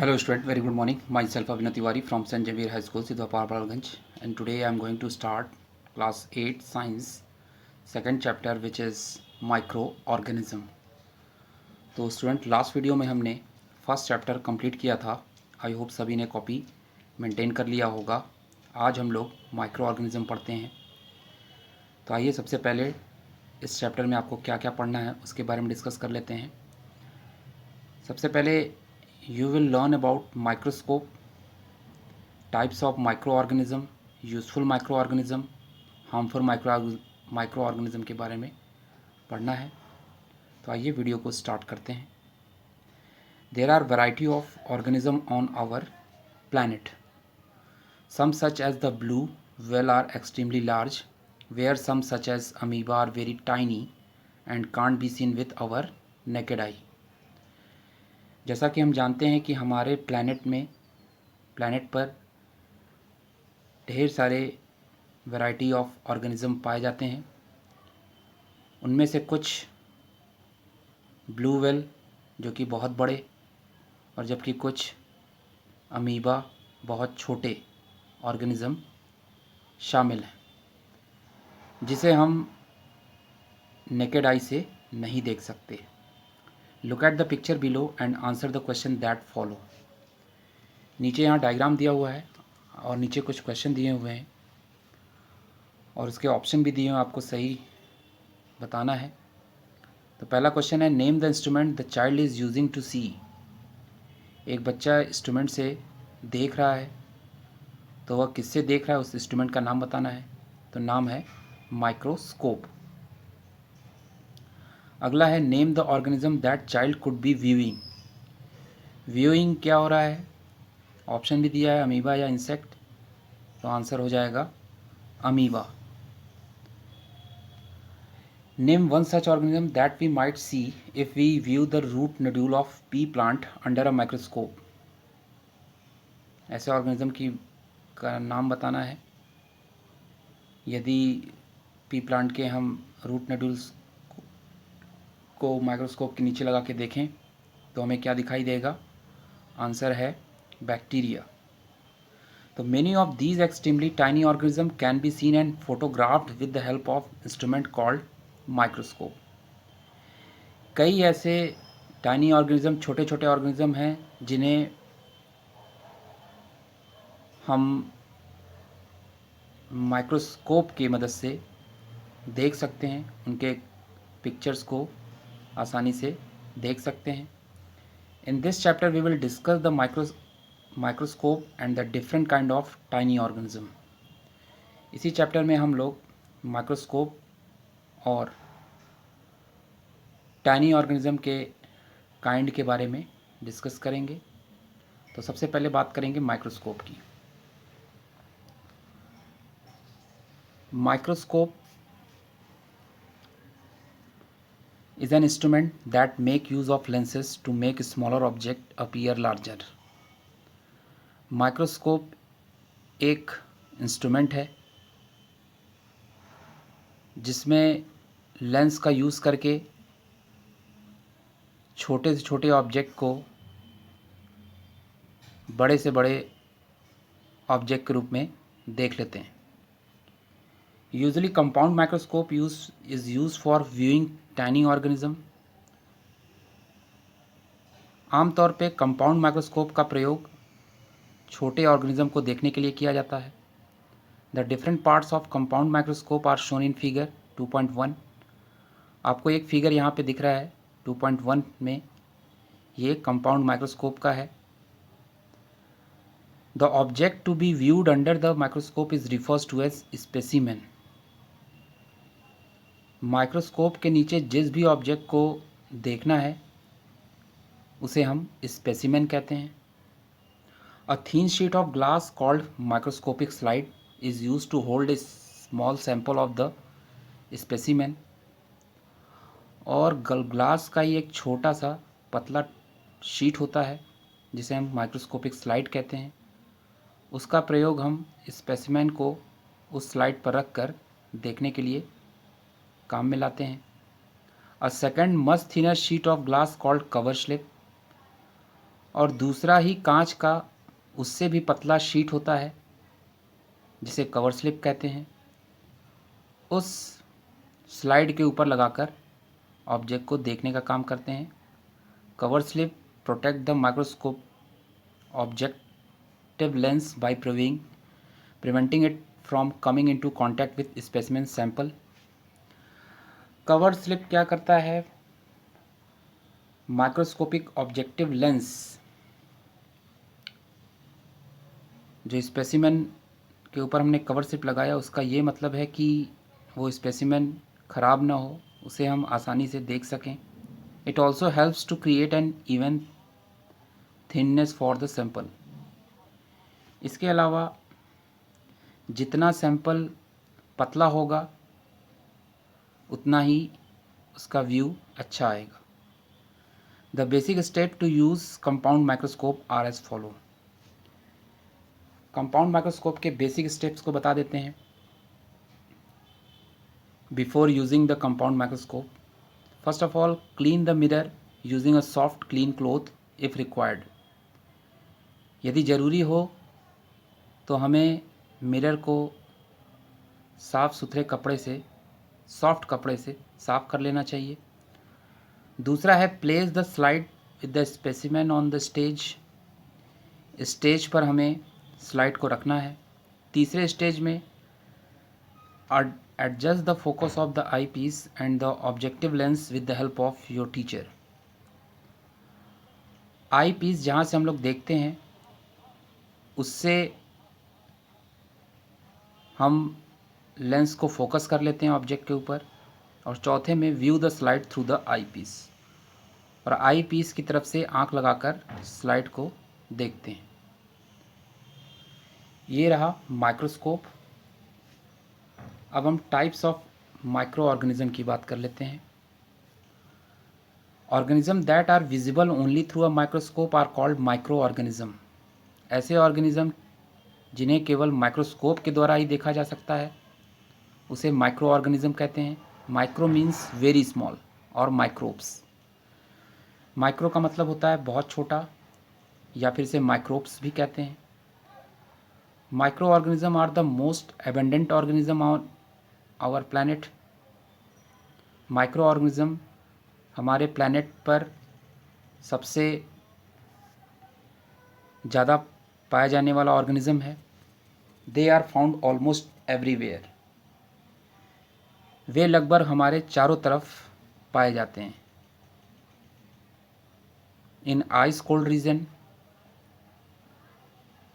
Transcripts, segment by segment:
Hello student, very good morning. Myself Abhinav Tiwari from St. Xavier High School, Sidhapar, Paralganj, and today I am going to start class 8 science second chapter which is microorganism. तो student last video में हमने first chapter complete किया था. I hope सभी ने copy maintain कर लिया होगा. आज हम लोग माइक्रो ऑर्गेनिज्म पढ़ते हैं. तो आइए सबसे पहले इस चैप्टर में आपको क्या क्या पढ़ना है उसके बारे में डिस्कस कर लेते हैं. सबसे पहले you will learn about microscope, types of microorganism, useful microorganism, harmful microorganism के बारे में पढ़ना है. तो आइए वीडियो को स्टार्ट करते हैं. There are variety of organism on our planet. Some such as the blue whale are extremely large, where some such as amoeba are very tiny and can't be seen with our naked eye. जैसा कि हम जानते हैं कि हमारे planet पर ढेर सारे वैरायटी ऑफ ऑर्गेनिज्म पाए जाते हैं. उनमें से कुछ ब्लू व्हेल जो कि बहुत बड़े, और जबकि कुछ अमीबा बहुत छोटे ऑर्गेनिज्म शामिल हैं जिसे हम नेकेड आई से नहीं देख सकते. Look at the picture below and answer the question that follow. नीचे यहाँ डायग्राम दिया हुआ है और नीचे कुछ क्वेश्चन दिए हुए हैं और उसके ऑप्शन भी दिए हुए हैं, आपको सही बताना है. तो पहला क्वेश्चन है, name the instrument the child is using to see. एक बच्चा इंस्ट्रूमेंट से देख रहा है, तो वह किससे देख रहा है उस इंस्ट्रूमेंट का नाम बताना है. तो नाम है माइक्रोस्कोप. अगला है, name the organism that child could be viewing. Viewing क्या हो रहा है, ऑप्शन भी दिया है, अमीबा या इंसेक्ट. तो आंसर हो जाएगा amoeba. Name one such organism that we might see if we view the root nodule of pea plant under a microscope. ऐसे ऑर्गेनिज्म का नाम बताना है. यदि पी प्लांट के हम रूट नोड्यूल्स को माइक्रोस्कोप के नीचे लगा के देखें तो हमें क्या दिखाई देगा. आंसर है बैक्टीरिया. तो many of these extremely tiny organism can be seen and photographed with the help of instrument called microscope. कई ऐसे टाइनी ऑर्गेनिज्म, छोटे छोटे ऑर्गेनिज्म हैं जिन्हें हम माइक्रोस्कोप की मदद से देख सकते हैं, उनके पिक्चर्स को आसानी से देख सकते हैं. In this chapter we will discuss the microscope and the different kind of tiny organism. इसी चैप्टर में हम लोग माइक्रोस्कोप और टाइनी ऑर्गेनिज्म के काइंड के बारे में डिस्कस करेंगे. तो सबसे पहले बात करेंगे माइक्रोस्कोप की. Microscope is an instrument that make use of lenses to make smaller object appear larger. Microscope एक इंस्ट्रूमेंट है जिसमें लेंस का यूज़ करके छोटे से छोटे ऑब्जेक्ट को बड़े से बड़े ऑब्जेक्ट के रूप में देख लेते हैं. Usually compound microscope is use for viewing tiny organism. आमतौर पे कंपाउंड माइक्रोस्कोप का प्रयोग छोटे ऑर्गेनिज्म को देखने के लिए किया जाता है. The different parts of compound microscope are shown in figure 2.1. आपको एक फिगर यहाँ पे दिख रहा है 2.1 में, ये कंपाउंड माइक्रोस्कोप का है. The object to be viewed under the microscope is refers to as specimen. Microscope के नीचे जिस भी ऑब्जेक्ट को देखना है उसे हम स्पेसिमेन कहते हैं. A thin sheet of glass called microscopic slide is use to hold a small sample of the specimen. और ग्लास का ही एक छोटा सा पतला शीट होता है जिसे हम माइक्रोस्कोपिक स्लाइड कहते हैं. उसका प्रयोग हम स्पेसिमेन को उस स्लाइड पर रख कर देखने के लिए काम में लाते हैं. A second much thinner sheet of glass called cover slip. और दूसरा ही कांच का उससे भी पतला शीट होता है जिसे कवर स्लिप कहते हैं। उस स्लाइड के ऊपर लगाकर ऑब्जेक्ट को देखने का काम करते हैं। Cover slip protect the microscope objective lens by preventing it from coming into contact with specimen sample। Cover slip क्या करता है, माइक्रोस्कोपिक ऑब्जेक्टिव लेंस जो स्पेसिमेन के ऊपर हमने कवर स्लिप लगाया उसका ये मतलब है कि वो स्पेसिमेन ख़राब ना हो, उसे हम आसानी से देख सकें। It also helps to create an even thinness for the sample. इसके अलावा जितना सैंपल पतला होगा उतना ही उसका व्यू अच्छा आएगा। The basic step to use compound microscope are as follow. Compound microscope के बेसिक स्टेप्स को बता देते हैं। Before using the compound microscope, first of all clean the mirror using a soft clean cloth if required. यदि ज़रूरी हो तो हमें मिरर को साफ़ सुथरे कपड़े से, सॉफ्ट कपड़े से साफ़ कर लेना चाहिए। दूसरा है place the slide with the specimen on the stage. Stage पर हमें स्लाइड को रखना है। तीसरे स्टेज में adjust the focus of the eye piece and the objective lens with the help of your teacher. Eye piece जहाँ से हम लोग देखते हैं उससे हम लेंस को फोकस कर लेते हैं ऑब्जेक्ट के ऊपर। और चौथे में view the slide through the eye piece, और आई पीस की तरफ से आंख लगाकर स्लाइड को देखते हैं। ये रहा माइक्रोस्कोप। अब हम टाइप्स ऑफ माइक्रो ऑर्गेनिज्म की बात कर लेते हैं। Organism that are visible only through a microscope are called micro organism. ऐसे ऑर्गेनिज्म जिन्हें केवल माइक्रोस्कोप के द्वारा ही देखा जा सकता है उसे माइक्रो ऑर्गेनिज्म कहते हैं। माइक्रो मीन्स वेरी स्मॉल और माइक्रोब्स। माइक्रो का मतलब होता है बहुत छोटा, या फिर इसे माइक्रोब्स भी कहते हैं। Micro organism are the most abundant organism on our planet. Micro organism हमारे प्लैनेट पर सबसे ज़्यादा पाया जाने वाला ऑर्गेनिज्म है। They are found almost everywhere. वे लगभग हमारे चारों तरफ पाए जाते हैं। In ice cold region,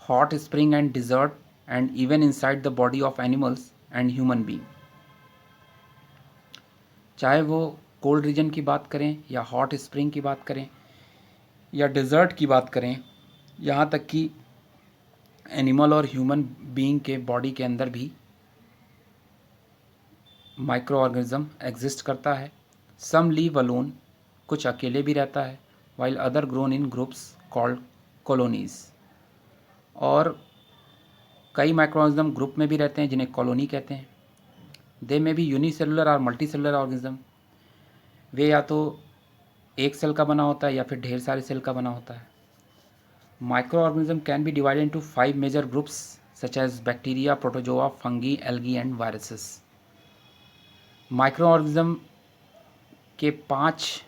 hot spring and desert, and even inside the body of animals and human being. चाहे वो कोल्ड रीजन की बात करें या हॉट स्प्रिंग की बात करें या डिज़र्ट की बात करें, यहाँ तक कि एनिमल और ह्यूमन बीइंग के बॉडी के अंदर भी माइक्रो ऑर्गेनिज्म एग्जिस्ट करता है। सम लीव अलोन, कुछ अकेले भी रहता है, while other grown in groups called colonies. और कई माइक्रो ऑर्गेनिज्म ग्रुप में भी रहते हैं जिन्हें कॉलोनी कहते हैं। दे में भी यूनिसेलुलर और मल्टी सेलुलर ऑर्गेनिज्म। वे या तो एक सेल का बना होता है या फिर ढेर सारे सेल का बना होता है। Micro organism can be divided into 5 major groups such as bacteria, protozoa, fungi, algae and viruses. Micro organism के 5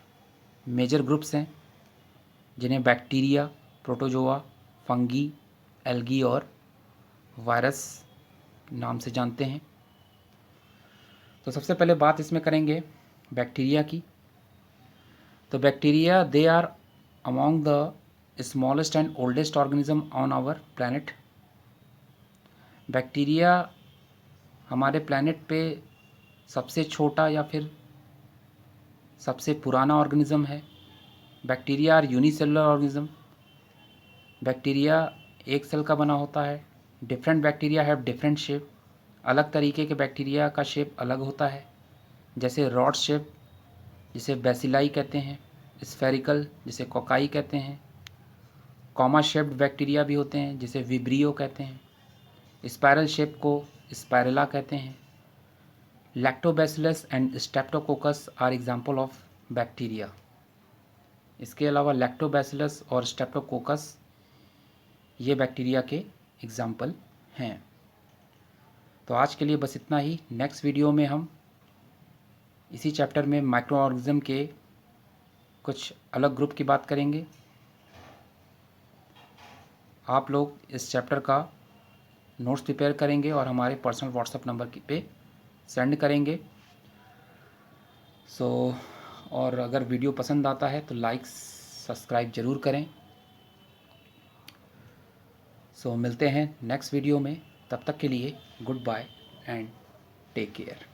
मेजर ग्रुप्स हैं जिन्हें बैक्टीरिया, प्रोटोजोआ, फंगी, एल्गी और वायरस नाम से जानते हैं। तो सबसे पहले बात इसमें करेंगे बैक्टीरिया की। तो bacteria they are among the smallest and oldest organism on our planet. Bacteria हमारे प्लैनेट पे सबसे छोटा या फिर सबसे पुराना ऑर्गेनिज्म है। Bacteria are unicellular organism. Bacteria एक सेल का बना होता है। Different bacteria have different shape. अलग तरीके के बैक्टीरिया का शेप अलग होता है, जैसे रॉड शेप जिसे बैसिलाई कहते हैं, स्फेरिकल जिसे कोकाई कहते हैं, कॉमा शेप्ड बैक्टीरिया भी होते हैं जिसे विब्रियो कहते हैं, स्पाइरल शेप को स्पाइरेला कहते हैं। Lactobacillus and streptococcus are example of bacteria. इसके अलावा लैक्टोबैसिलस और स्ट्रेप्टोकोकस ये बैक्टीरिया के एग्जाम्पल हैं। तो आज के लिए बस इतना ही। नेक्स्ट वीडियो में हम इसी चैप्टर में माइक्रो ऑर्गेनिज्म के कुछ अलग ग्रुप की बात करेंगे। आप लोग इस चैप्टर का नोट्स प्रिपेयर करेंगे और हमारे पर्सनल व्हाट्सएप नंबर पे सेंड करेंगे। और अगर वीडियो पसंद आता है तो लाइक सब्सक्राइब ज़रूर करें। मिलते हैं नेक्स्ट वीडियो में। तब तक के लिए good bye and take care.